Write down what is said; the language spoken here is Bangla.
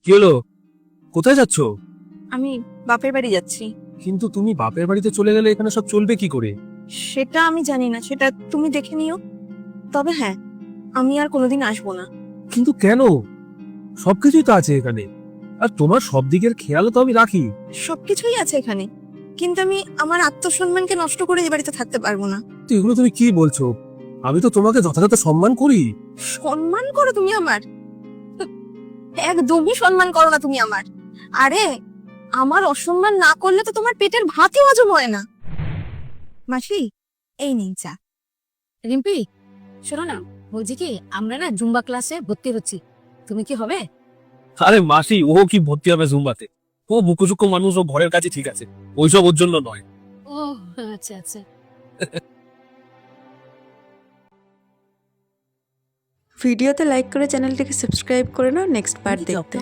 কি হলো? কোথায় যাচ্ছ? আমি বাপের বাড়ি যাচ্ছি। কিন্তু তুমি বাপের বাড়িতে চলে গেলে এখানে সব চলবে কি করে? সেটা আমি জানি না, সেটা তুমি দেখে নিও। তবে হ্যাঁ, আমি আর কোনোদিন আসবো না। কিন্তু কেন? সবকিছুই তো আছে এখানে, আর তোমার সব দিকের খেয়ালও তো আমি রাখি। সবকিছুই আছে এখানে, কিন্তু আমি আমার আত্মসম্মানকে নষ্ট করে এই বাড়িতে থাকতে পারবো না। তো এগুলো তুমি কি বলছো? আমি তো তোমাকে যথাযথ সম্মান করি। সম্মান করো তুমি আমার? একদমই সম্মান করো না তুমি আমার। আরে, আমার অসম্মান না করলে তো তোমার পেটের ভাতই হজম হয় না। মাসি, এই নিন চা। রিম্পি, শোনো না, বলছি কি আমরা না জুম্বা ক্লাসে ভর্তি হচ্ছি, তুমি কি হবে? আরে মাসি, ও কি ভর্তি হবে জুম্বাতে? ও বুকুচুক্কু মানুষ, ও ঘরের কাছে ঠিক আছে, ওইসব ওর জন্য নয়। ও আচ্ছা আচ্ছা। ভিডিওতে লাইক করে চ্যানেলটিকে সাবস্ক্রাইব করে নাও নেক্সট পার্ট দেখতে।